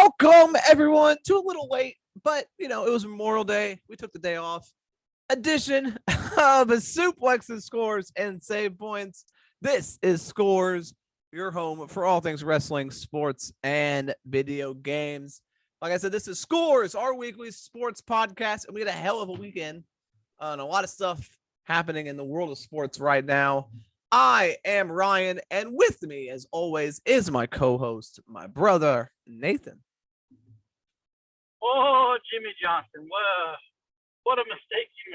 Welcome, everyone, to a little late, but, it was Memorial Day. We took the day off. Edition of Suplexes, Scores, and Save Points. This is Scores, your home for all things wrestling, sports, and video games. Like I said, this is Scores, our weekly sports podcast, and we had a hell of a weekend and a lot of stuff happening in the world of sports right now. I am Ryan, and with me, as always, is my co-host, my brother, Nathan. Oh, Jimmy Johnson, what a mistake you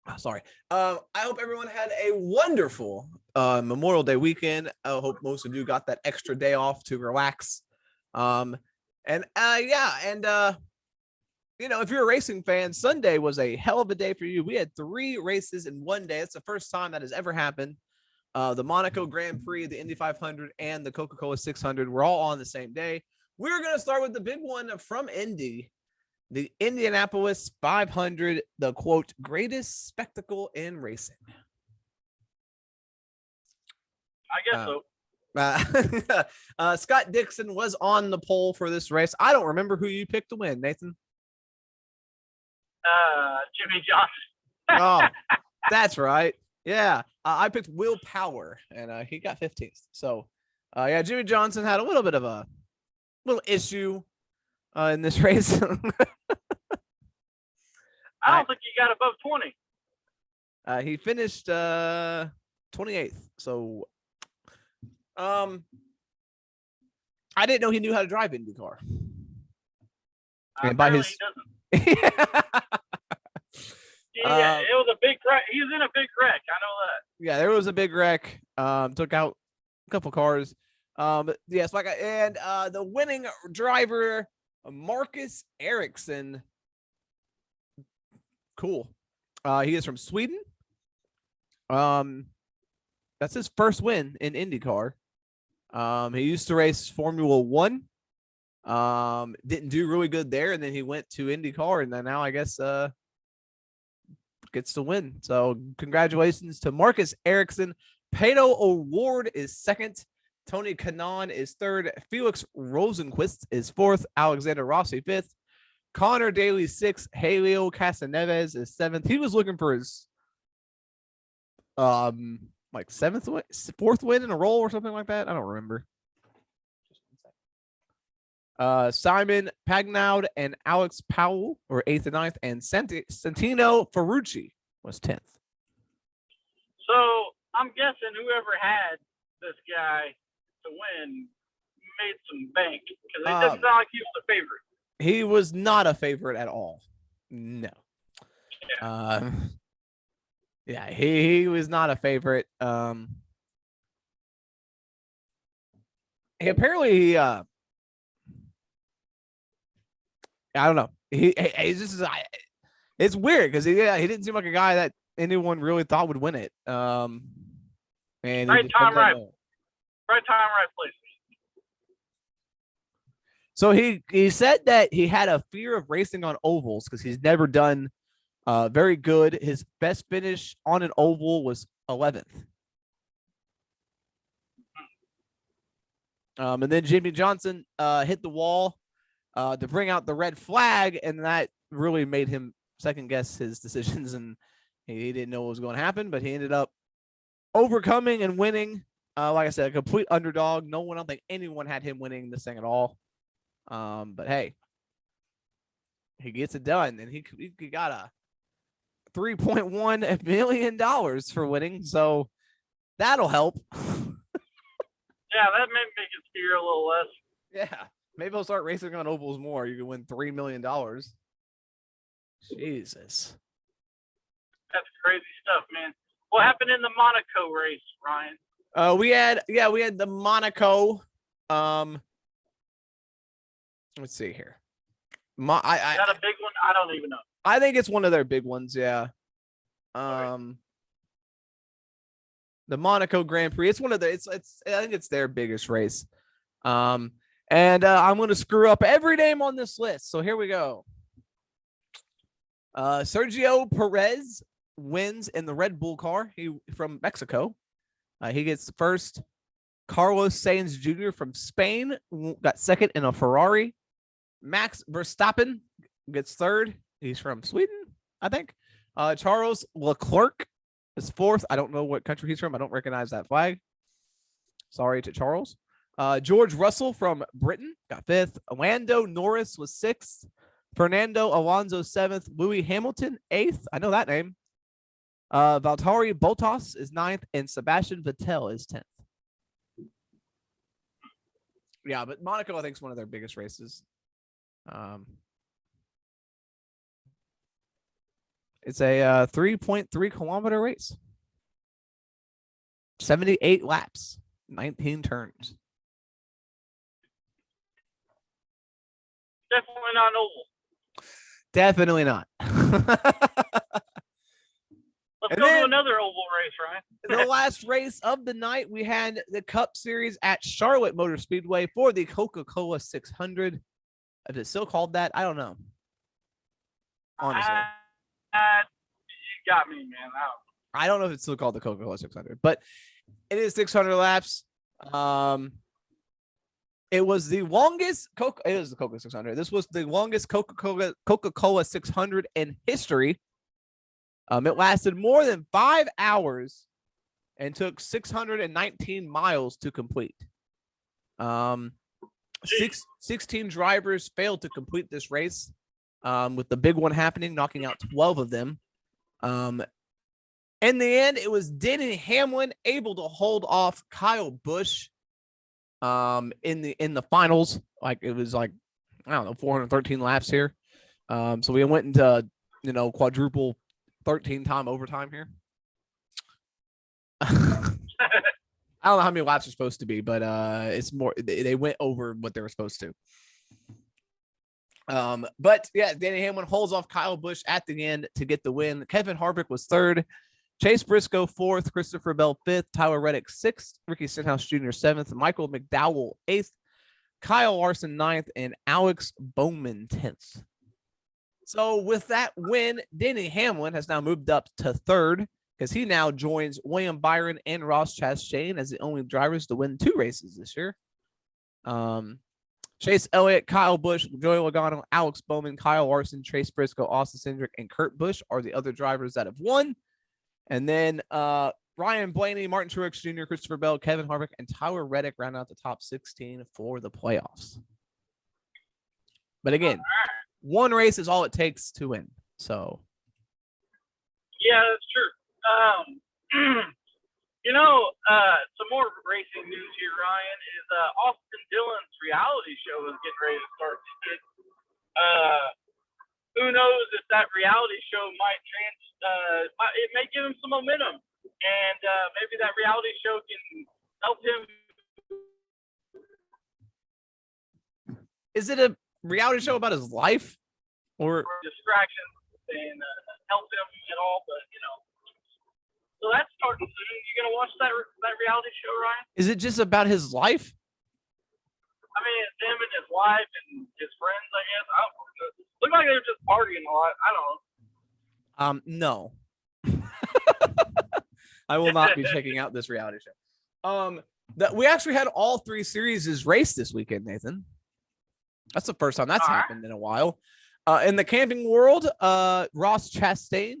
made. Sorry. I hope everyone had a wonderful Memorial Day weekend. I hope most of you got that extra day off to relax. If you're a racing fan, Sunday was a hell of a day for you. We had 3 races in one day. It's the first time that has ever happened. The Monaco Grand Prix, the Indy 500, and the Coca-Cola 600 were all on the same day. We're going to start with the big one from Indy, the Indianapolis 500, the, quote, greatest spectacle in racing. I guess so. Scott Dixon was on the pole for this race. I don't remember who you picked to win, Nathan. Jimmy Johnson. Oh, that's right. Yeah, I picked Will Power, and he got 15th. So, Jimmy Johnson had a little bit of a little issue in this race. I don't think he got above 20. He finished 28th. So, I didn't know he knew how to drive IndyCar. And by his, he doesn't. Yeah, it was a big wreck. He was in a big wreck. I know that. Yeah, there was a big wreck. Took out a couple cars. The winning driver, Marcus Ericsson. Cool. He is from Sweden. That's his first win in IndyCar. He used to race Formula 1. Didn't do really good there, and then he went to IndyCar, and then now I guess gets to win. So congratulations to Marcus Ericsson. Pato O'Ward is second. Tony Kanaan is third. Felix Rosenquist is fourth. Alexander Rossi fifth. Connor Daly sixth. Helio Casaneves is seventh. He was looking for his fourth win in a row or something like that. I don't remember. Simon Pagnaud and Alex Powell were 8th and 9th, and Santino Ferrucci was 10th. So I'm guessing whoever had this guy to win made some bank, because it doesn't sound like he was the favorite. He was not a favorite at all. No. Yeah. He was not a favorite. He apparently I don't know. It's weird because he didn't seem like a guy that anyone really thought would win it. And right time, right place. So he said that he had a fear of racing on ovals because he's never done very good. His best finish on an oval was 11th. And then Jimmy Johnson hit the wall to bring out the red flag, and that really made him second guess his decisions, and he didn't know what was going to happen, but he ended up overcoming and winning. Like I said, a complete underdog. I don't think anyone had him winning this thing at all. But hey, he gets it done, and he got a $3.1 million for winning, so that'll help. Yeah, that may make his fear a little less. Yeah. Maybe I'll start racing on ovals more. You can win $3 million. Jesus. That's crazy stuff, man. What happened in the Monaco race, Ryan? We had the Monaco. Let's see here. Is that a big one? I don't even know. I think it's one of their big ones, yeah. Okay. The Monaco Grand Prix. It's one of the I think it's their biggest race. And I'm going to screw up every name on this list. So here we go. Sergio Perez wins in the Red Bull car. He from Mexico. He gets the first. Carlos Sainz Jr. from Spain got second in a Ferrari. Max Verstappen gets third. He's from Sweden, I think. Charles Leclerc is fourth. I don't know what country he's from. I don't recognize that flag. Sorry to Charles. George Russell from Britain got fifth. Lando Norris was sixth. Fernando Alonso seventh. Lewis Hamilton eighth. I know that name. Valtteri Bottas is ninth, and Sebastian Vettel is 10th. Yeah, but Monaco, I think, is one of their biggest races. It's a 3.3 kilometer race. 78 laps, 19 turns. Definitely not oval. Definitely not. Let's go to another oval race, Ryan. The last race of the night, we had the Cup Series at Charlotte Motor Speedway for the Coca-Cola 600. Is it still called that? I don't know. Honestly. You got me, man. I don't know if it's still called the Coca-Cola 600, but it is 600 laps. It was the longest It is the Coca 600. This was the longest Coca-Cola 600 in history. It lasted more than 5 hours and took 619 miles to complete. 16 drivers failed to complete this race, with the big one happening, knocking out 12 of them. In the end, it was Denny Hamlin able to hold off Kyle Busch in the finals. Like, it was like, I don't know, 413 laps here. So we went into, quadruple 13-time overtime here. I don't know how many laps are supposed to be, but it's more. They went over what they were supposed to. But yeah, Danny Hamlin holds off Kyle Busch at the end to get the win. Kevin Harvick was third, Chase Briscoe fourth, Christopher Bell fifth, Tyler Reddick sixth, Ricky Stenhouse Jr. seventh, Michael McDowell eighth, Kyle Larson ninth, and Alex Bowman 10th. So with that win, Denny Hamlin has now moved up to third, because he now joins William Byron and Ross Chastain as the only drivers to win 2 races this year. Chase Elliott, Kyle Busch, Joey Logano, Alex Bowman, Kyle Larson, Chase Briscoe, Austin Cindric, and Kurt Busch are the other drivers that have won. And then Ryan Blaney, Martin Truex Jr., Christopher Bell, Kevin Harvick, and Tyler Reddick round out the top 16 for the playoffs. But again, 1 race is all it takes to win. So, yeah, that's true. Some more racing news here, Ryan, is Austin Dillon's reality show is getting ready to start. Who knows if that reality show it may give him some momentum, and maybe that reality show can help him. Is it a reality show about his life, or distractions and help him at all? But so that's starting soon. You gonna watch that reality show, Ryan? Is it just about his life? I mean, it's him and his wife and his friends, I guess. I don't know. Look like they're just partying a lot. I don't know. No. I will not be checking out this reality show. We actually had all 3 series race this weekend, Nathan. That's the first time that's happened in a while. In the camping world, Ross Chastain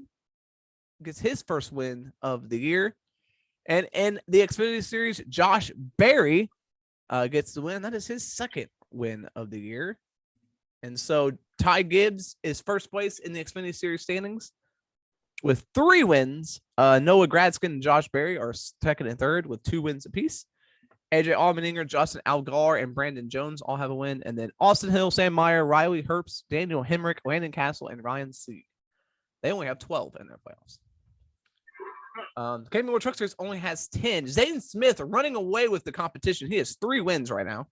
gets his first win of the year. And in the Xfinity Series, Josh Berry gets the win. That is his second win of the year. And so Ty Gibbs is first place in the Xfinity Series standings with 3 wins. Noah Gradskin and Josh Berry are second and third with 2 wins apiece. AJ Allmendinger, Justin Allgaier, and Brandon Jones all have a win. And then Austin Hill, Sam Meyer, Riley Herbst, Daniel Hemrick, Landon Castle, and Ryan Sieg. They only have 12 in their playoffs. Camping World Truck Series only has 10. Zayden Smith running away with the competition. He has 3 wins right now.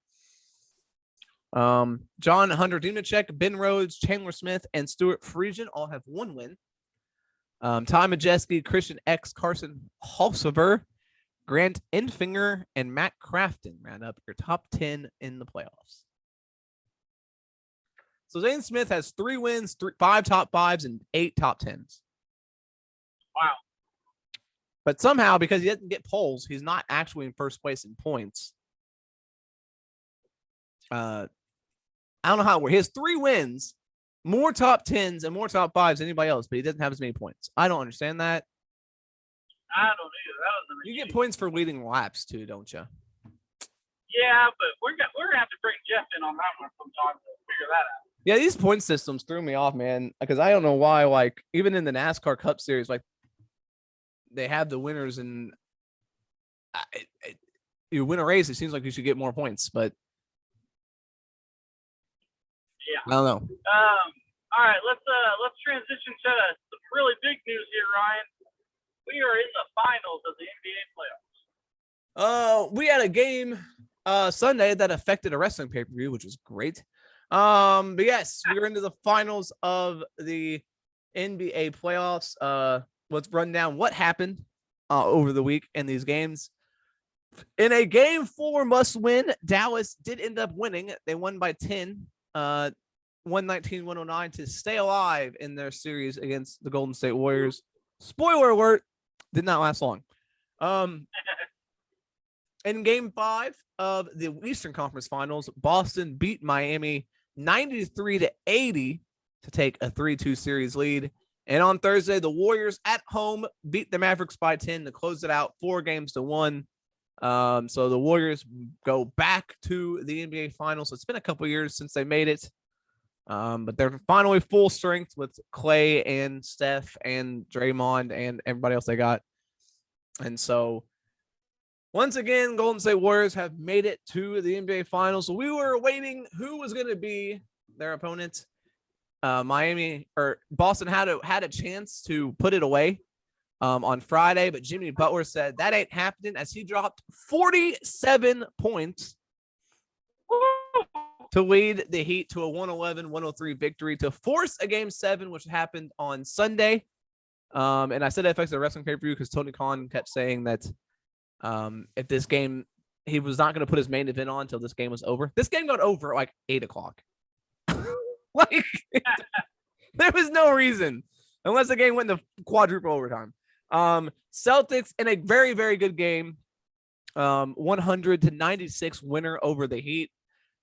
John Hunter Nemechek, Ben Rhodes, Chandler Smith, and Stuart Friesian all have 1 win. Ty Majeski, Christian X, Carson Halsever, Grant Enfinger, and Matt Crafton round up your top 10 in the playoffs. So Zane Smith has 3 wins, 5 top 5s, and 8 top 10s. Wow. But somehow, because he didn't get polls, he's not actually in first place in points. I don't know how it works. He has 3 wins, more top 10s and more top 5s than anybody else, but he doesn't have as many points. I don't understand that. I don't either. You get points for leading laps too, don't you? Yeah, but we're gonna have to bring Jeff in on that one sometime to figure that out. Yeah, these point systems threw me off, man, because I don't know why. Like, even in the NASCAR Cup Series, like, they have the winners, and you win a race, it seems like you should get more points, but yeah, I don't know. All right, let's transition to some really big news here, Ryan. We are in the finals of the NBA playoffs. We had a game Sunday that affected a wrestling pay-per-view, which was great. But yes, we're into the finals of the NBA playoffs. Let's run down what happened over the week in these games. In a game 4 must win, Dallas did end up winning. They won by 10, 119-109 to stay alive in their series against the Golden State Warriors. Spoiler alert, did not last long. In game 5 of the Eastern Conference Finals, Boston beat Miami 93-80 to take a 3-2 series lead. And on Thursday, the Warriors at home beat the Mavericks by 10 to close it out 4-1. So the Warriors go back to the NBA Finals. It's been a couple years since they made it. But they're finally full strength with Clay and Steph and Draymond and everybody else they got. And so once again, Golden State Warriors have made it to the NBA Finals. So we were waiting who was going to be their opponent. Boston had a chance to put it away on Friday, but Jimmy Butler said that ain't happening as he dropped 47 points to lead the Heat to a 111-103 victory to force a game 7, which happened on Sunday. And I said it affects the wrestling pay-per-view because Tony Khan kept saying that if this game, he was not going to put his main event on until this game was over. This game got over at like 8:00. Like, there was no reason unless the game went to quadruple overtime. Celtics in a very, very good game. 100-96 winner over the Heat.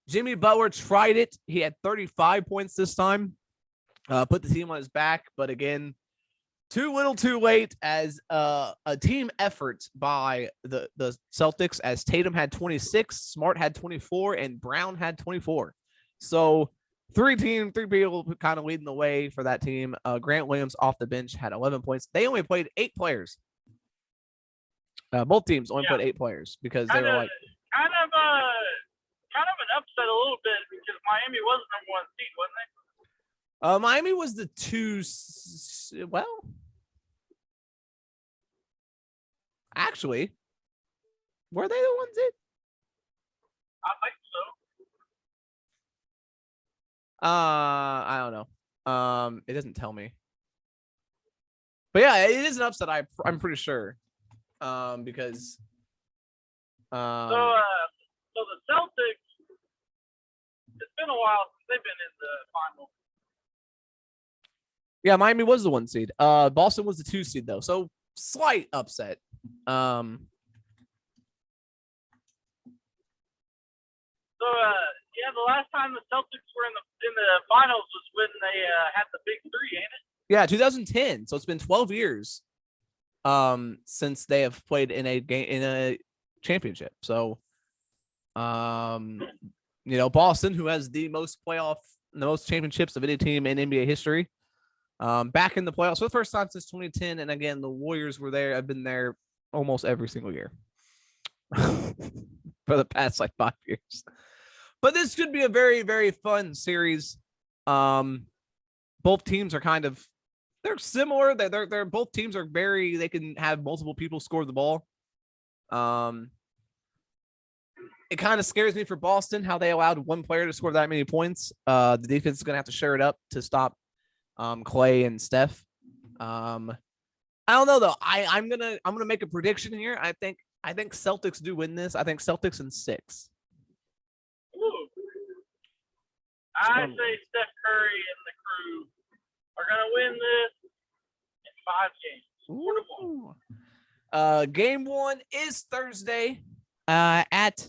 Jimmy Butler tried it. He had 35 points this time. Put the team on his back, but again, too little, too late as a team effort by the Celtics, as Tatum had 26, Smart had 24, and Brown had 24. So three people kind of leading the way for that team. Grant Williams off the bench had 11 points. They only played 8 players. Both teams only played 8 players because they were like kind of an upset a little bit because Miami was the number 1 seed, wasn't they? Miami was the 2. Well, actually, were they the 1 seed? I think so. I don't know. It doesn't tell me. But yeah, it is an upset. I'm pretty sure. Because so the Celtics, it's been a while since they've been in the final. Yeah, Miami was the 1 seed. Boston was the 2 seed though, so slight upset. Yeah, the last time the Celtics were in the finals was when they had the big 3, ain't it? Yeah, 2010. So it's been 12 years since they have played in a championship. So Boston, who has the most championships of any team in NBA history, back in the playoffs for the first time since 2010. And again, the Warriors were there. I've been there almost every single year for the past 5 years. But this should be a very, very fun series. Both teams are they're similar. They're both teams are they can have multiple people score the ball. It kind of scares me for Boston how they allowed 1 player to score that many points. The defense is going to have to share it up to stop Clay and Steph. I don't know though. I'm gonna make a prediction here. I think Celtics do win this. I think Celtics in 6. Ooh. I say Steph Curry and the crew are gonna win this in 5 games. 4-1. Game 1 is Thursday at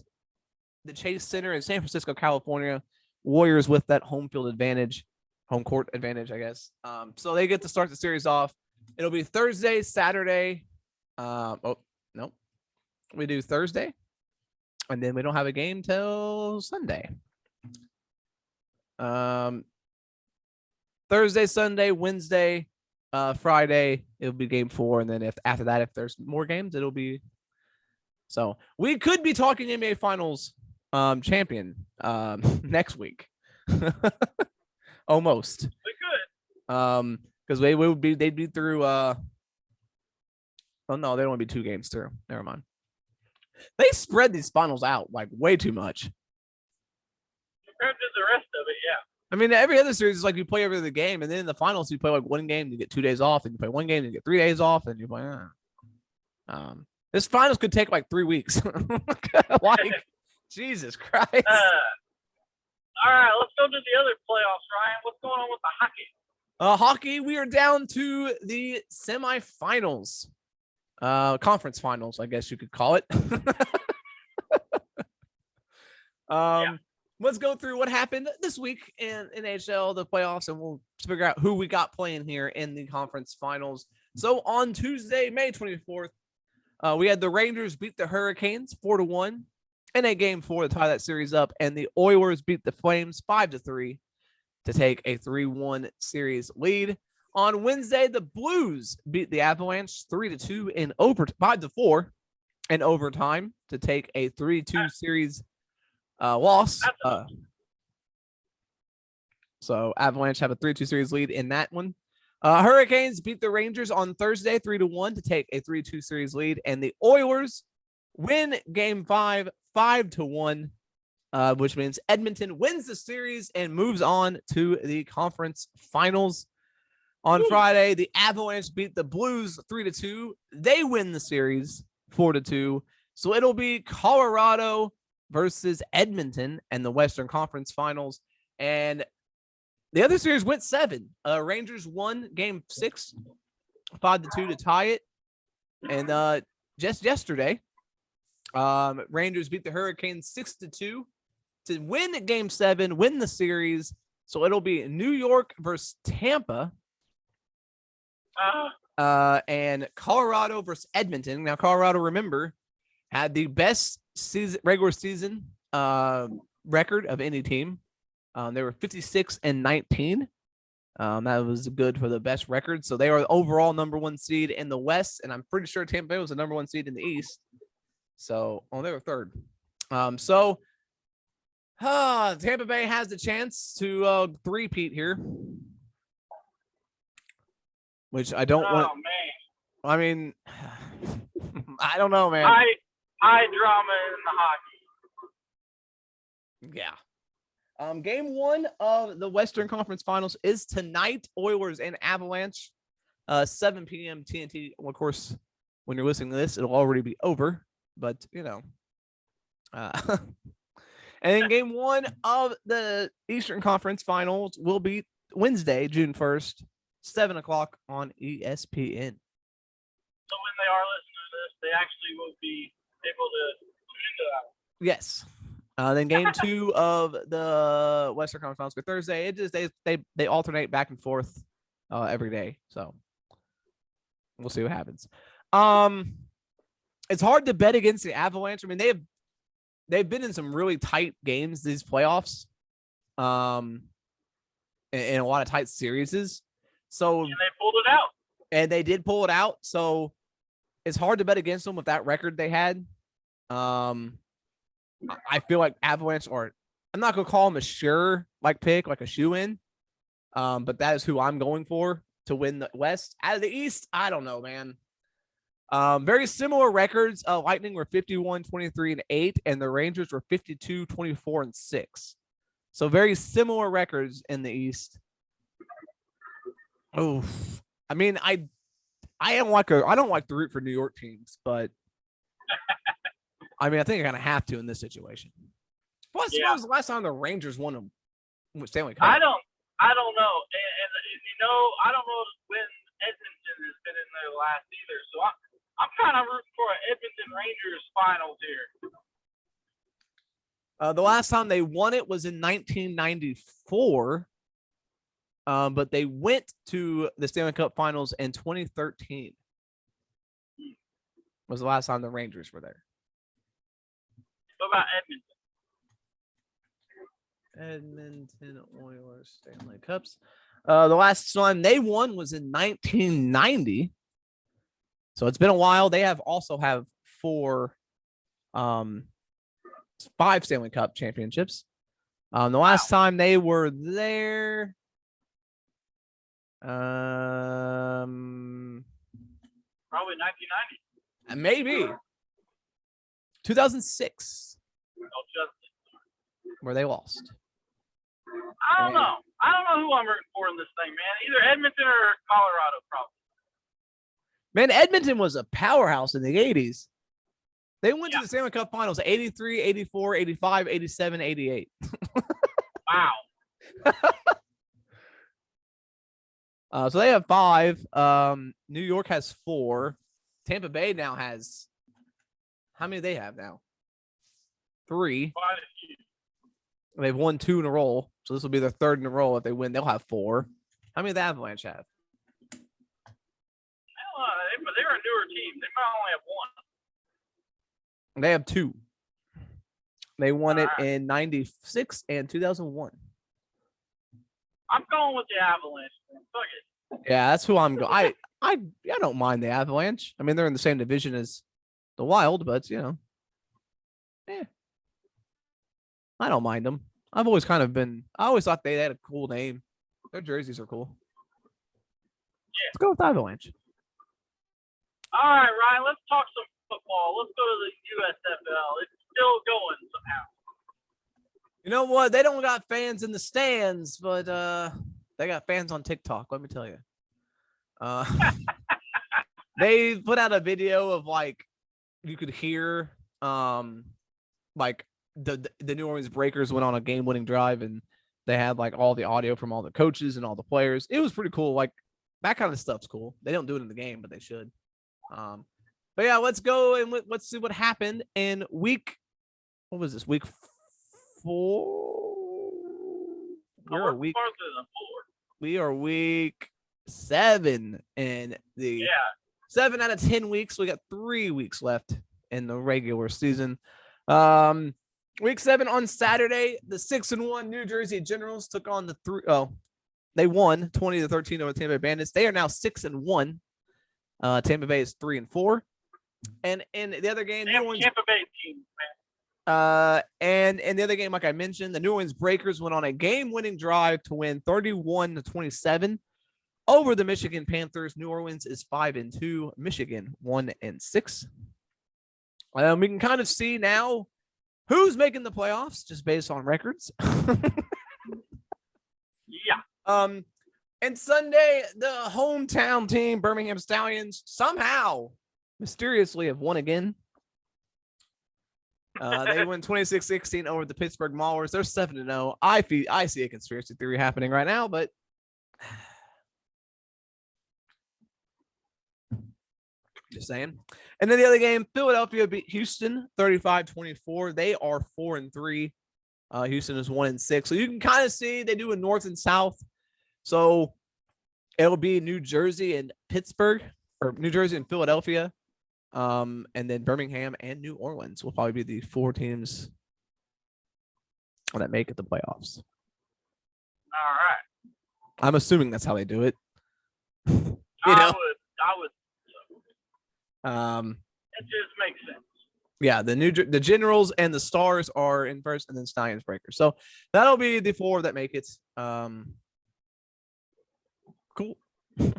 the Chase Center in San Francisco, California. Warriors with that home court advantage, I guess. So they get to start the series off. It'll be Thursday, Saturday. No, we do Thursday, and then we don't have a game till Sunday. Thursday, Sunday, Wednesday, Friday, it'll be game 4, and then if after that, if there's more games, it'll be. So we could be talking NBA Finals champion next week. Almost. We could. Because they'd be through oh no, they don't want to be 2 games through. Never mind. They spread these finals out like way too much. Compared to the rest of it, yeah. I mean, every other series is like you play every other game, and then in the finals you play like 1 game, you get 2 days off, and you play 1 game, and you get 3 days off, and you play. This finals could take like 3 weeks. Like, Jesus Christ. All right, let's go to the other playoffs, Ryan. What's going on with the hockey? Hockey, we are down to the semifinals. Conference finals, I guess you could call it. Let's go through what happened this week in NHL, the playoffs, and we'll figure out who we got playing here in the conference finals. So on Tuesday, May 24th, we had the Rangers beat the Hurricanes 4-1 in a game 4 to tie that series up, and the Oilers beat the Flames 5-3 to take a 3-1 series lead. On Wednesday, the Blues beat the Avalanche 3-2 in 5-4 in overtime to take a 3-2 series loss. So Avalanche have a 3-2 series lead in that one. Hurricanes beat the Rangers on Thursday 3-1 to take a 3-2 series lead, and the Oilers win Game 5 5-1, which means Edmonton wins the series and moves on to the conference finals. On Friday, the Avalanche beat the Blues 3-2. They win the series 4-2. So it'll be Colorado versus Edmonton and the Western Conference Finals. And the other series went 7. Rangers won Game 6 5-2 to tie it. And just yesterday, Rangers beat the Hurricanes 6-2 to win Game 7, win the series. So it'll be New York versus Tampa. And Colorado versus Edmonton. Now, Colorado, remember, had the best regular season record of any team. They were 56-19. That was good for the best record. So they are the overall number 1 seed in the West, and I'm pretty sure Tampa Bay was the number 1 seed in the East. So, they were 3rd. Tampa Bay has the chance to three-peat here. Which I don't want. Man. I mean, I don't know, man. High drama in the hockey. Yeah. Game 1 of the Western Conference Finals is tonight. Oilers and Avalanche, 7 p.m. TNT. Well, of course, when you're listening to this, it'll already be over. But and then Game 1 of the Eastern Conference Finals will be Wednesday, June 1st. 7:00 on ESPN. So when they are listening to this, they actually will be able to tune into that. Yes. Then Game 2 of the Western Conference Finals for Thursday. It just they alternate back and forth every day. So we'll see what happens. It's hard to bet against the Avalanche. I mean, they've been in some really tight games these playoffs. In a lot of tight series. So and they pulled it out. And they did pull it out. So it's hard to bet against them with that record they had. I feel like Avalanche I'm not going to call them a sure pick, like a shoe-in. But that is who I'm going for to win the West. Out of the East, I don't know, man. Very similar records. Lightning were 51-23-8, and the Rangers were 52-24-6. So very similar records in the East. Oh, I mean, I don't like to root for New York teams, but I mean, I think I kind of have to in this situation. Plus, when was the last time the Rangers won a Stanley Cup? I don't know, and I don't know when Edmonton has been in there last either. So I'm kind of rooting for an Edmonton Rangers finals here. The last time they won it was in 1994. But they went to the Stanley Cup Finals in 2013. Was the last time the Rangers were there. What about Edmonton? Edmonton Oilers Stanley Cups. The last time they won was in 1990. So it's been a while. They also have 5 Stanley Cup championships. The last time they were there, probably 1990. Maybe 2006, where they lost. I don't know. I don't know who I'm rooting for in this thing, man. Either Edmonton or Colorado, probably. Man, Edmonton was a powerhouse in the 80s. They went to the Stanley Cup Finals 83, 84, 85, 87, 88. Wow. So they have 5. New York has 4. Tampa Bay now has – how many do they have now? 3. They've won 2 in a row. So this will be their 3rd in a row. If they win, they'll have 4. How many do the Avalanche have? But they're a newer team. They might only have 1. They have 2. They won it in 96 and 2001. I'm going with the Avalanche. Fuck it. Yeah, that's who I'm going. I don't mind the Avalanche. I mean, they're in the same division as the Wild, but I don't mind them. I've always I always thought they had a cool name. Their jerseys are cool. Yeah. Let's go with Avalanche. All right, Ryan, let's talk some football. Let's go to the USFL. It's still going somehow. You know what? They don't got fans in the stands, but they got fans on TikTok, let me tell you. They put out a video of you could hear the New Orleans Breakers went on a game-winning drive, and they had all the audio from all the coaches and all the players. It was pretty cool. That kind of stuff's cool. They don't do it in the game, but they should. But yeah, let's go and let's see what happened in week. What was this? Week 4. We are week 7 in the 7 out of 10 weeks. We got 3 weeks left in the regular season. Week 7 on Saturday, the 6-1 New Jersey Generals took on the they won 20-13 over Tampa Bay Bandits. They are now 6-1. Tampa Bay is 3-4. And in the other game, Tampa Bay team, man. And in the other game, like I mentioned, the New Orleans Breakers went on a game-winning drive to win 31-27 over the Michigan Panthers. New Orleans is 5-2. Michigan 1-6. We can kind of see now who's making the playoffs just based on records. Yeah. And Sunday, the hometown team, Birmingham Stallions, somehow mysteriously have won again. They win 26-16 over the Pittsburgh Maulers. They're 7-0. I see a conspiracy theory happening right now, but just saying. And then the other game, Philadelphia beat Houston 35-24. They are 4-3. Houston is 1-6. So you can kind of see they do a north and south. So it'll be New Jersey and Pittsburgh, or New Jersey and Philadelphia. And then Birmingham and New Orleans will probably be the 4 teams that make it the playoffs. All right. I'm assuming that's how they do it. I would. It just makes sense. Yeah, the Generals and the Stars are in first, and then Stallions Breakers. So that'll be the 4 that make it. Cool. I mean,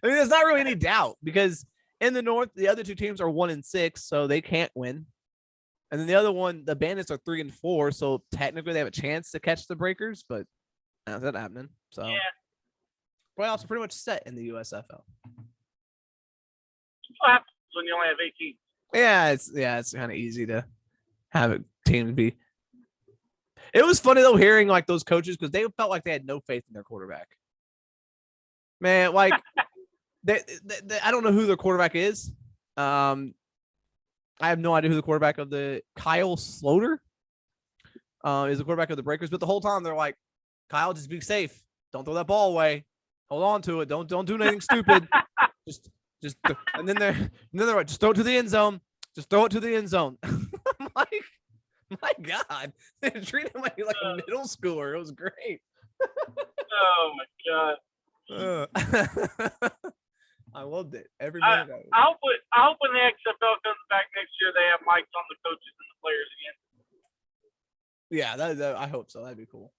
there's not really any doubt because in the North, the other 2 teams are 1-6, so they can't win. And then the other one, the Bandits are 3-4, so technically they have a chance to catch the Breakers, but that's not happening. So playoffs are pretty much set in the USFL. What happens when you only have 18? It's kind of easy to have a team be. It was funny though hearing those coaches because they felt like they had no faith in their quarterback. Man, I don't know who their quarterback is. I have no idea who the quarterback of the Kyle Sloter is the quarterback of the Breakers. But the whole time they're like, Kyle, just be safe. Don't throw that ball away. Hold on to it. Don't do anything stupid. Just and then they're like, just throw it to the end zone. Just throw it to the end zone. I'm like, my God, they treated him like a middle schooler. It was great. Oh my God. I loved it. Every minute. I hope when the XFL comes back next year, they have mics on the coaches and the players again. Yeah, I hope so. That'd be cool.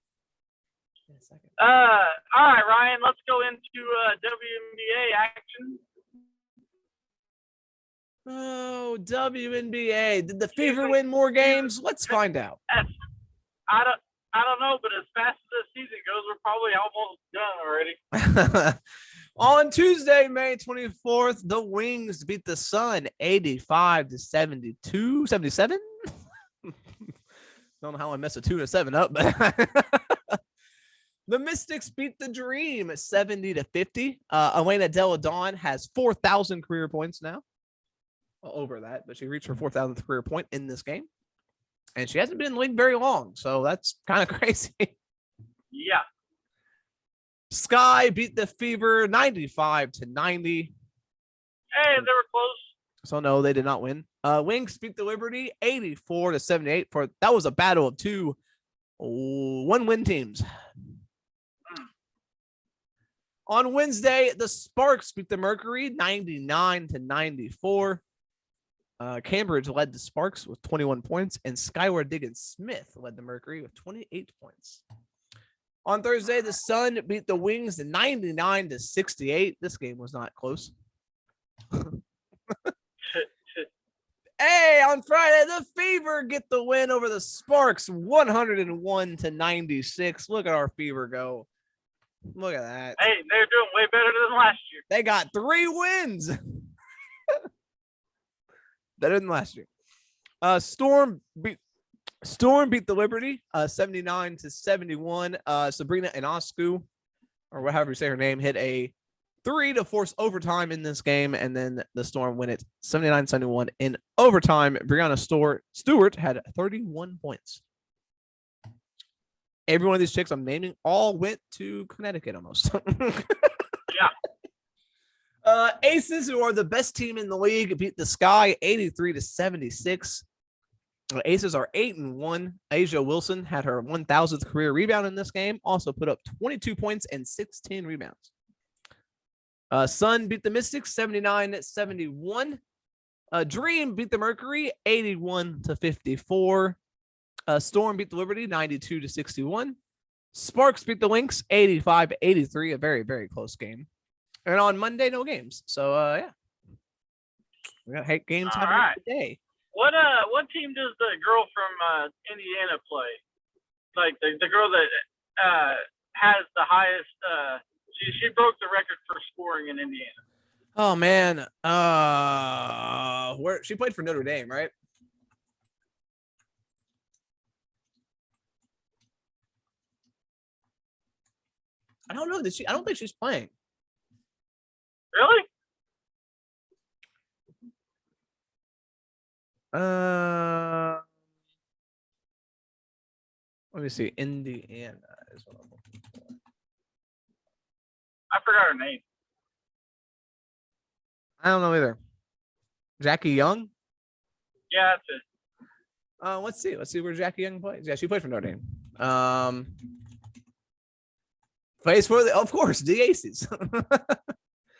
All right, Ryan. Let's go into WNBA action. Oh, WNBA. Did the Fever win more games? Let's find out. I don't know, but as fast as this season goes, we're probably almost done already. On Tuesday, May 24th, the Wings beat the Sun 85-77. Don't know how I mess a 2 and a 7 up, but the Mystics beat the Dream 70-50. Elena Delle Donne has 4,000 career points now. Well, over that, but she reached her 4,000th career point in this game. And she hasn't been in the league very long, so that's kind of crazy. Yeah. Sky beat the Fever 95-90. Hey, they were close. So no, they did not win. Wings beat the Liberty 84-78. That was a battle of two 1-win teams. On Wednesday, the Sparks beat the Mercury 99-94. Cambridge led the Sparks with 21 points, and Skyward Diggins-Smith led the Mercury with 28 points. On Thursday, the Sun beat the Wings 99-68. This game was not close. Hey, on Friday, the Fever get the win over the Sparks 101-96. Look at our Fever go. Look at that. Hey, they're doing way better than last year. They got 3 wins. Better than last year. Storm beat the Liberty 79-71. Sabrina Ionescu, or however you say her name, hit a 3 to force overtime in this game, and then the Storm win it 79-71 in overtime. Brianna Stewart had 31 points. Every one of these chicks I'm naming all went to Connecticut almost. Yeah. Aces, who are the best team in the league, beat the Sky 83-76. Aces are 8-1. Asia Wilson had her 1,000th career rebound in this game. Also put up 22 points and 16 rebounds. Sun beat the Mystics 79-71. Dream beat the Mercury 81-54. Storm beat the Liberty 92-61. Sparks beat the Lynx 85-83. A very, very close game. And on Monday, no games. So yeah, we got games happening today. What team does the girl from Indiana play? Like the girl that has the highest. She broke the record for scoring in Indiana. Oh man, where she played for Notre Dame, right? I don't know. I don't think she's playing. Really? Let me see. Indiana is what I'm looking for. I forgot her name. I don't know either. Jackie Young? Yeah, that's it. Let's see. Let's see where Jackie Young plays. Yeah, she played for Notre Dame. Plays for of course, the Aces.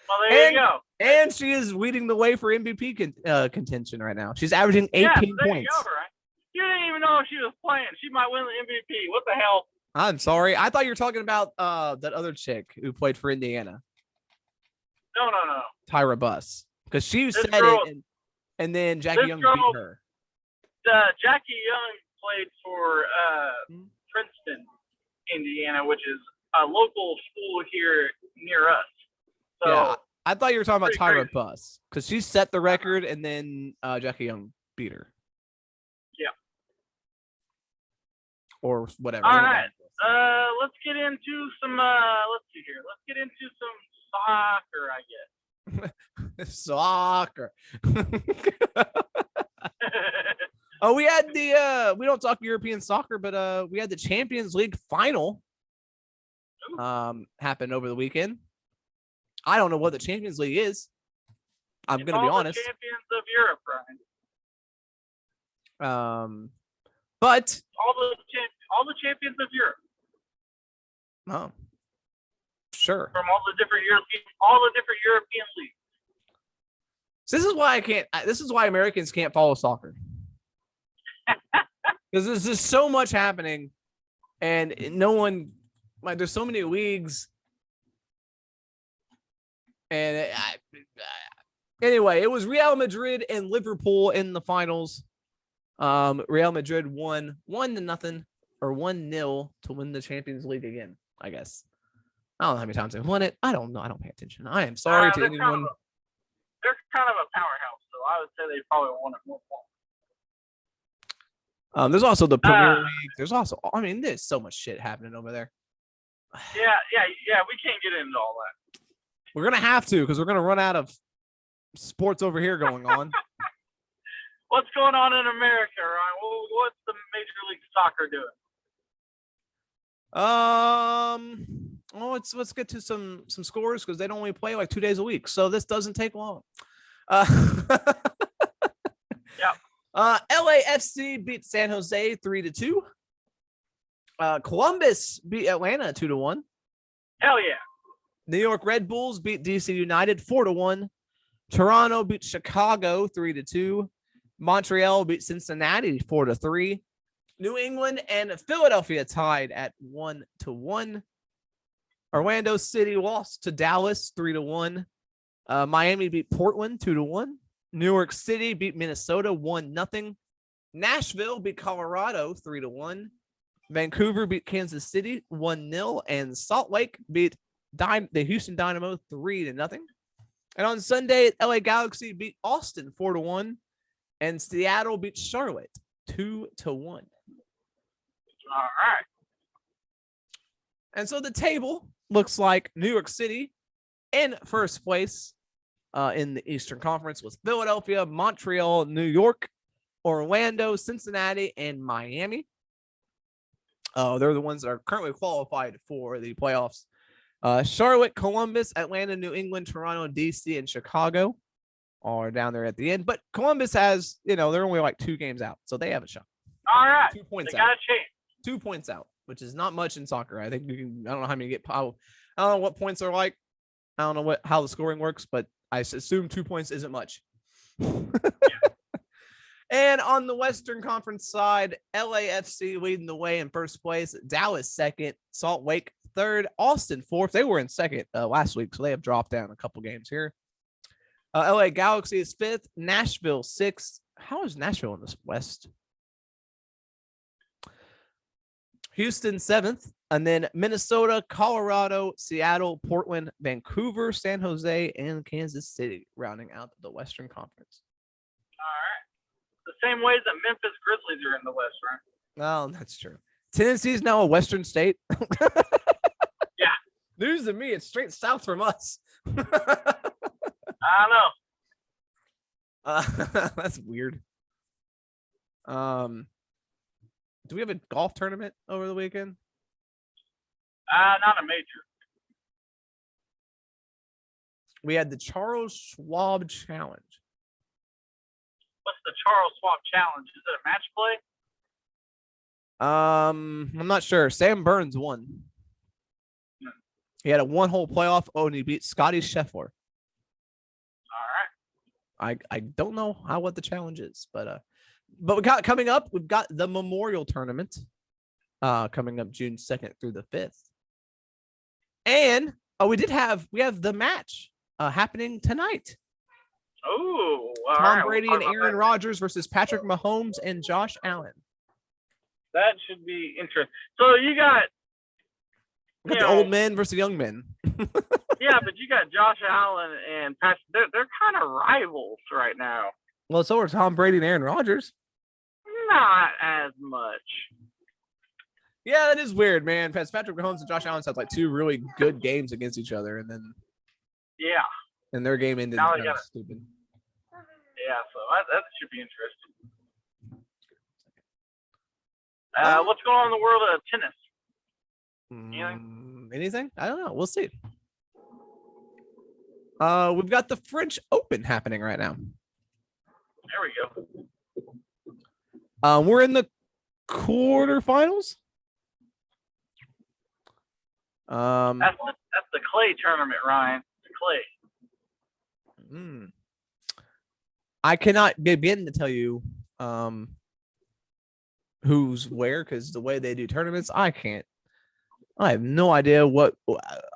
Well, there you go. And she is leading the way for MVP contention right now. She's averaging 18 there points. You go, right? You didn't even know if she was playing. She might win the MVP. What the hell? I'm sorry. I thought you were talking about that other chick who played for Indiana. No. Tyra Buss. Because she said it, and then Jackie Young beat her. Jackie Young played for Princeton, Indiana, which is a local school here near us. So, yeah, I thought you were talking about Tyra Buss because she set the record, and then Jackie Young beat her. Yeah. Or whatever. All right. Let's get into some. Let's see here. Let's get into some soccer, I guess. Soccer. Oh, we had we don't talk European soccer, but we had the Champions League final happen over the weekend. I don't know what the Champions League is. I'm going to be honest. The champions of Europe, Brian. But all the champions of Europe. Oh, sure. From all the different European leagues. So this is why this is why Americans can't follow soccer. Because there's just so much happening, and no one, like, there's so many leagues. And anyway, it was Real Madrid and Liverpool in the finals. Real Madrid won 1-0 or 1-0 to win the Champions League again, I guess. I don't know how many times they've won it. I don't know. I don't pay attention. I am sorry to anyone. They're kind of a powerhouse, so I would say they probably won it more. There's also the Premier League. There's also, I mean, there's so much shit happening over there. Yeah. We can't get into all that. We're gonna have to, because we're gonna run out of sports over here going on. What's going on in America, Ryan? What's the Major League Soccer doing? Well, let's get to some scores, because they don't only play like 2 days a week, so this doesn't take long. Yeah. LAFC beat San Jose 3-2. Columbus beat Atlanta 2-1. Hell yeah. New York Red Bulls beat DC United 4-1. Toronto beat Chicago 3-2. Montreal beat Cincinnati 4-3. New England and Philadelphia tied at 1-1. Orlando City lost to Dallas 3-1. Miami beat Portland 2-1. New York City beat Minnesota 1-0. Nashville beat Colorado 3-1. Vancouver beat Kansas City 1-0, and Salt Lake beat the Houston Dynamo 3-0. And on Sunday, LA Galaxy beat Austin 4-1, and Seattle beat Charlotte 2-1. All right. And so the table looks like New York City in first place in the Eastern Conference, with Philadelphia, Montreal, New York, Orlando, Cincinnati, and Miami. They're the ones that are currently qualified for the playoffs. Charlotte, Columbus, Atlanta, New England, Toronto, DC, and Chicago are down there at the end. But Columbus has, they're only like 2 games out, so they have a shot. All right. 2 points they out. got a chance. 2 points out, which is not much in soccer. I think I don't know how many get. I don't know what points are like. I don't know how the scoring works, but I assume 2 points isn't much. And on the Western Conference side, LAFC leading the way in first place, Dallas second, Salt Lake third, Austin fourth. They were in second last week, so they have dropped down a couple games here. LA Galaxy is fifth, Nashville sixth. How is Nashville in this West? Houston seventh, and then Minnesota, Colorado, Seattle, Portland, Vancouver, San Jose, and Kansas City rounding out the Western Conference. All right. The same way that Memphis Grizzlies are in the West, right? Oh, that's true. Tennessee is now a Western state. Yeah. News to me, it's straight south from us. I know. That's weird. Do we have a golf tournament over the weekend? Not a major. We had the Charles Schwab Challenge. What's the Charles Schwab Challenge? Is it a match play? I'm not sure. Sam Burns won. He had a 1-hole playoff. Oh, and he beat Scotty Scheffler. All right. I don't know what the challenge is, but we got coming up. We've got the Memorial Tournament coming up June 2nd through the 5th, and we have the match happening tonight. Oh, Tom Brady and Aaron Rodgers versus Patrick Mahomes and Josh Allen. That should be interesting. So you got the old men versus the young men. Yeah, but you got Josh Allen and Patrick. They're kind of rivals right now. Well, so are Tom Brady and Aaron Rodgers. Not as much. Yeah, that is weird, man. Patrick Mahomes and Josh Allen have like 2 really good games against each other, and then yeah, And their game ended Now kind of stupid. Yeah, so that should be interesting. What's going on in the world of tennis? Anything? I don't know. We'll see. We've got the French Open happening right now. There we go. We're in the quarterfinals. That's the clay tournament, Ryan. The clay. I cannot begin to tell you who's where because the way they do tournaments, I can't. I have no idea what.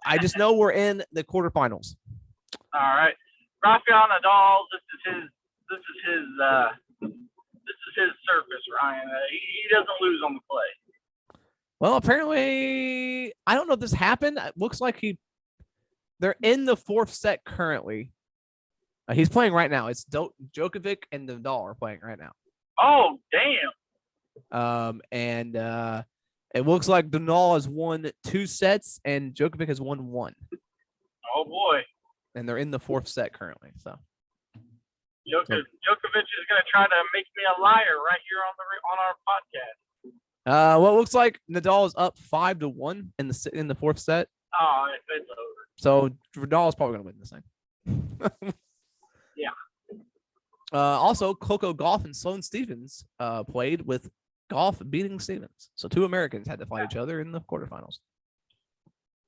I just know we're in the quarterfinals. All right, Rafael Nadal. This is his surface, Ryan. He doesn't lose on the clay. Well, apparently, I don't know if this happened. It looks like they're in the fourth set currently. He's playing right now. It's Djokovic and Nadal are playing right now. Oh, damn. And it looks like Nadal has won 2 sets and Djokovic has won 1. Oh boy. And they're in the fourth set currently. So Djokovic is going to try to make me a liar right here on our podcast. Well, it looks like Nadal is up 5-1 in the fourth set. Oh, it's over. So Nadal is probably going to win this thing. Yeah. Also, Coco Gauff and Sloane Stephens played with Gauff beating Stephens. So 2 Americans had to fight each other in the quarterfinals.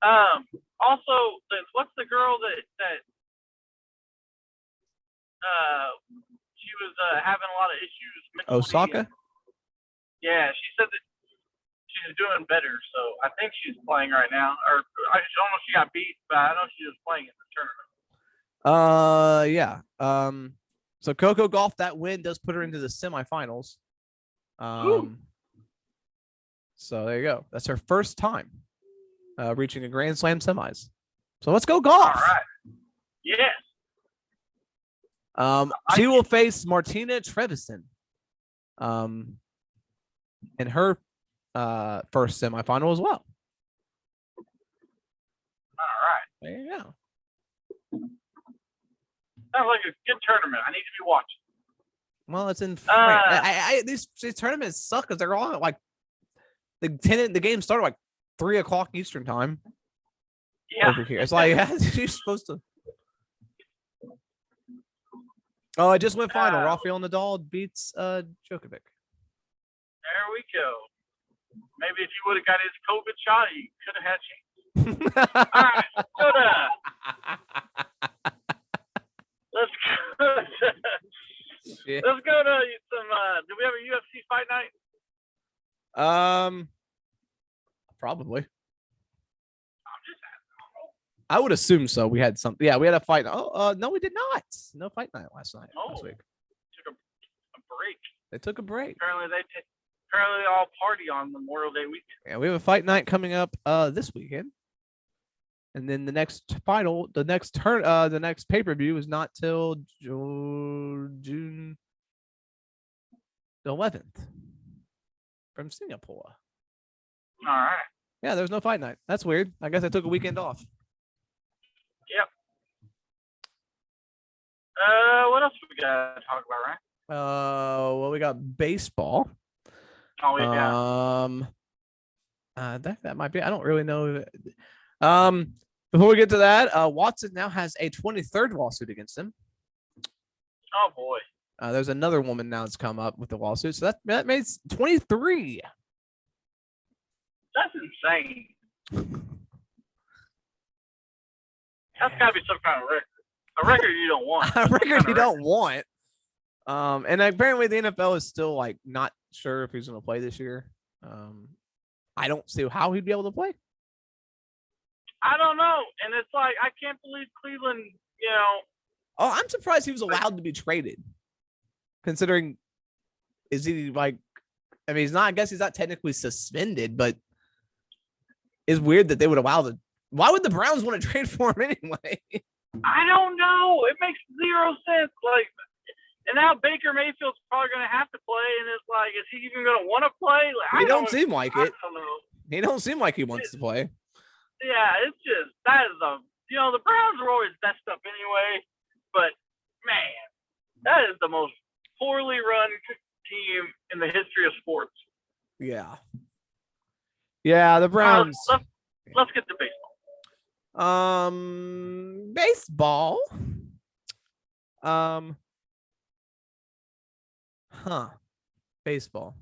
Also, what's the girl that she was having a lot of issues mentally? Osaka? Yeah, she said that she's doing better. So I think she's playing right now. Or I don't know if she got beat, but I know she was playing in the tournament. Yeah. So Coco Gauff, that win does put her into the semifinals. So there you go. That's her first time reaching a Grand Slam semis. So let's go Gauff. All right. Yes. She will face Martina Trevisan in her first semifinal as well. All right. There you go. Sounds like a good tournament. I need to be watching. Well, it's in France. These tournaments suck because they're all at like the game started like 3:00 Eastern time. Yeah. Over here, it's like you're supposed to. Oh, I just went final. Rafael Nadal beats Djokovic. There we go. Maybe if you would have got his COVID shot, you could have had chance. All right, let's go to some. Do we have a UFC fight night? Probably. I'm just asking. I would assume so. We had something. Yeah, we had a fight. Oh, no, we did not. No fight night last week. Took a break. They took a break. Apparently, they all party on Memorial Day weekend. Yeah, we have a fight night coming up this weekend, and then the next pay-per-view is not till June the 11th from Singapore. All right. Yeah, there's no fight night. That's weird. I guess I took a weekend off. Yep. What else we got to talk about, right? Well, we got baseball. Oh, yeah. That might be. I don't really know. Before we get to that, Watson now has a 23rd lawsuit against him. Oh boy. There's another woman now that's come up with the lawsuit, so that makes 23. That's insane. That's got to be some kind of record. A record you don't want. A record you don't want. And apparently the NFL is still like not sure if he's going to play this year. I don't see how he'd be able to play. I don't know. And it's like, I can't believe Cleveland, Oh, I'm surprised he was allowed to be traded. Considering, is he like, I mean, I guess he's not technically suspended, but it's weird that they would allow why would the Browns want to trade for him anyway? I don't know. It makes zero sense. Like, and now Baker Mayfield's probably going to have to play, and it's like, is he even going to want to play? Like, He don't seem like it. I don't know. He don't seem like he wants to play. Yeah, it's just, that is The Browns are always messed up anyway, but man, that is the most poorly run team in the history of sports. Yeah. Yeah, the Browns. Let's get to baseball. Baseball. Baseball.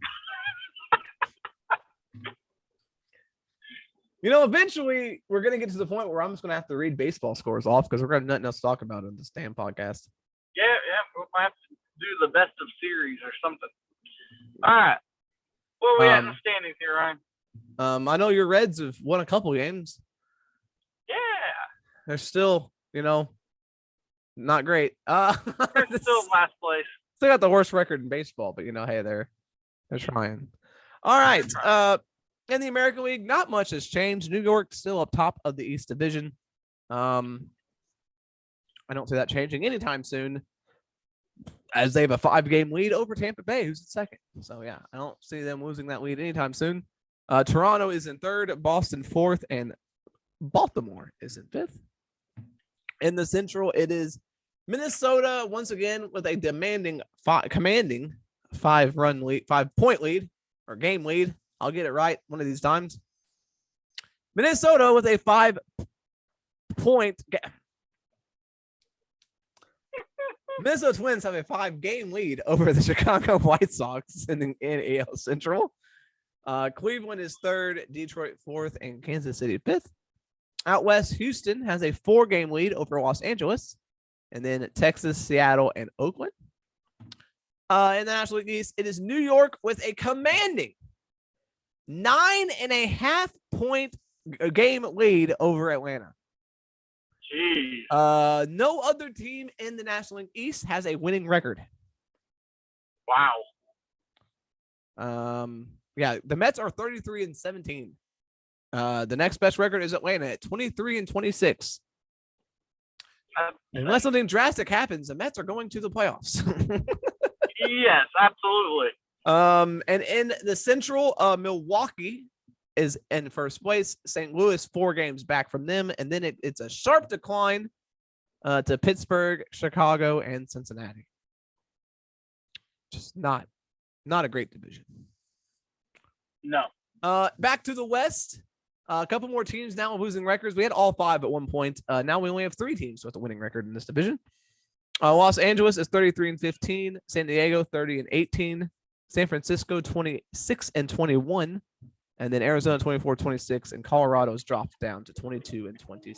Eventually we're gonna get to the point where I'm just gonna have to read baseball scores off because we're gonna have nothing else to talk about in this damn podcast. Yeah, we might have to do the best of series or something. All right. Where are we at in the standings here, Ryan? I know your Reds have won a couple games. Yeah. They're still, not great. They're still in last place. Still got the worst record in baseball, but hey, they're trying. All right. In the American League, not much has changed. New York still up top of the East Division. I don't see that changing anytime soon, as they have a 5-game lead over Tampa Bay, who's in second. So yeah, I don't see them losing that lead anytime soon. Toronto is in third, Boston fourth, and Baltimore is in fifth. In the Central, it is Minnesota once again with a commanding 5-point lead or game lead. I'll get it right one of these times. Minnesota with a 5-point. Minnesota Twins have a 5-game lead over the Chicago White Sox in AL Central. Cleveland is third, Detroit fourth, and Kansas City fifth. Out west, Houston has a 4-game lead over Los Angeles, and then Texas, Seattle, and Oakland. In the National League East, it is New York with a commanding 9.5-point game lead over Atlanta. Jeez. No other team in the National League East has a winning record. Wow. Yeah, the Mets are 33-17. The next best record is Atlanta at 23-26. Unless something drastic happens, the Mets are going to the playoffs. Yes, absolutely. And in the Central, Milwaukee is in first place. St. Louis 4 games back from them, and then it's a sharp decline to Pittsburgh, Chicago, and Cincinnati. Just not a great division. No. Back to the West. A couple more teams now losing records. We had all 5 at one point. Now we only have 3 teams with a winning record in this division. Los Angeles is 33-15. San Diego 30-18. San Francisco 26-21. And then Arizona 24-26. And Colorado's dropped down to 22-26.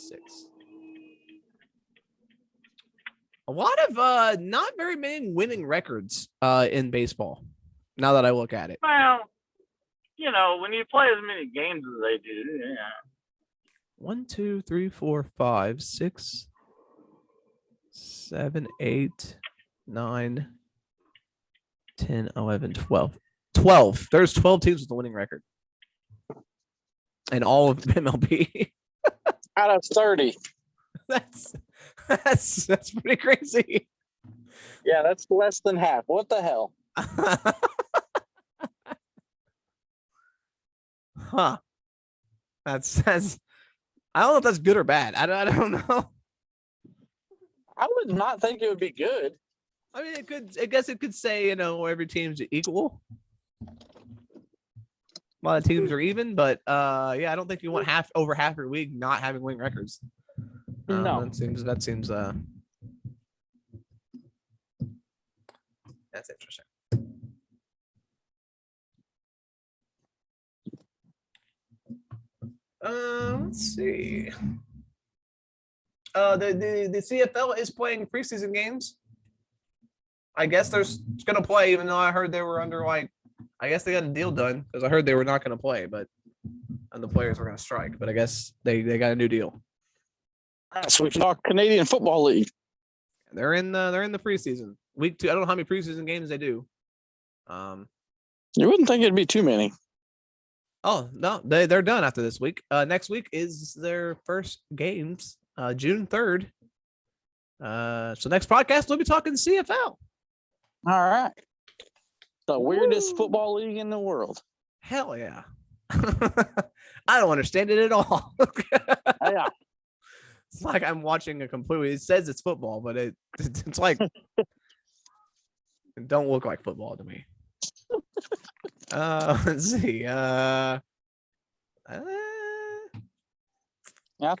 A lot of not very many winning records in baseball. Now that I look at it. Well, when you play as many games as they do, yeah. 1, 2, 3, 4, 5, 6, 7, 8, 9, 10, 11, 12. 12. There's 12 teams with a winning record. And all of MLB. Out of 30. That's pretty crazy. Yeah, that's less than half. What the hell? Huh. That's I don't know if that's good or bad. I don't know. I would not think it would be good. I mean, I guess it could say, every team's equal. A lot of teams are even, but yeah, I don't think you want over half your league not having winning records. No. That seems that's interesting. Let's see. The CFL is playing preseason games. I guess they're gonna play, even though I heard they were under I guess they got a deal done because I heard they were not gonna play, and the players were gonna strike. But I guess they got a new deal. So we can talk Canadian Football League. They're in the preseason week 2. I don't know how many preseason games they do. You wouldn't think it'd be too many. Oh no, they're done after this week. Next week is their first games, June 3rd. So next podcast we'll be talking CFL. All right. The weirdest football league in the world. Hell yeah. I don't understand it at all. Yeah. It's like I'm watching a completely. It says it's football, but it's like it don't look like football to me. Let's see. I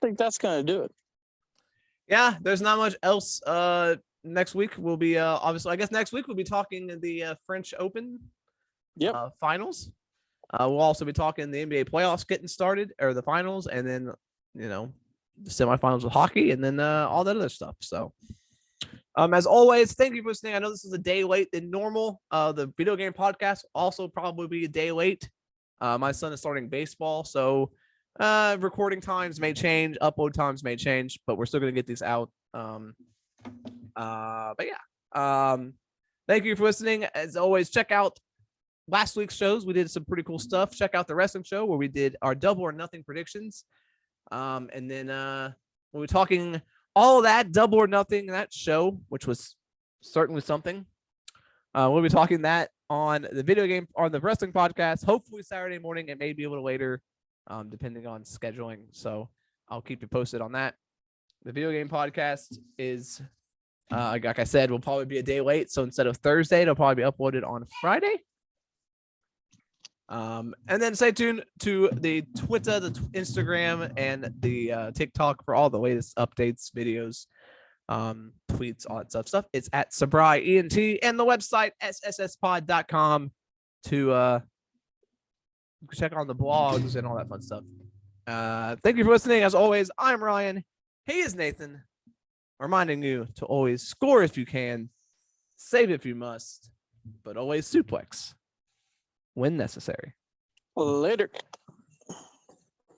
think that's gonna do it. Yeah, there's not much else. Next week we'll be obviously. I guess next week we'll be talking the French Open. Yep. Finals. We'll also be talking the NBA playoffs getting started, or the finals, and then the semifinals of hockey, and then all that other stuff. So, as always, thank you for listening. I know this is a day late than normal. The video game podcast will also probably be a day late. My son is starting baseball, so recording times may change, upload times may change, but we're still gonna get these out. But yeah, thank you for listening. As always, check out last week's shows. We did some pretty cool stuff. Check out the wrestling show where we did our double or nothing predictions. And then we'll be talking all of that double or nothing, that show, which was certainly something. We'll be talking that on the video game, on the wrestling podcast, hopefully Saturday morning. It may be a little later, depending on scheduling. So I'll keep you posted on that. The video game podcast is, like I said, will probably be a day late. So instead of Thursday, it'll probably be uploaded on Friday. And then stay tuned to the Twitter, the Instagram, and the TikTok for all the latest updates, videos, tweets, all that stuff. It's at Sabri ENT, and the website ssspod.com to check on the blogs and all that fun stuff. Thank you for listening. As always, I'm Ryan. He is Nathan, reminding you to always score if you can, save if you must, but always suplex when necessary. Later.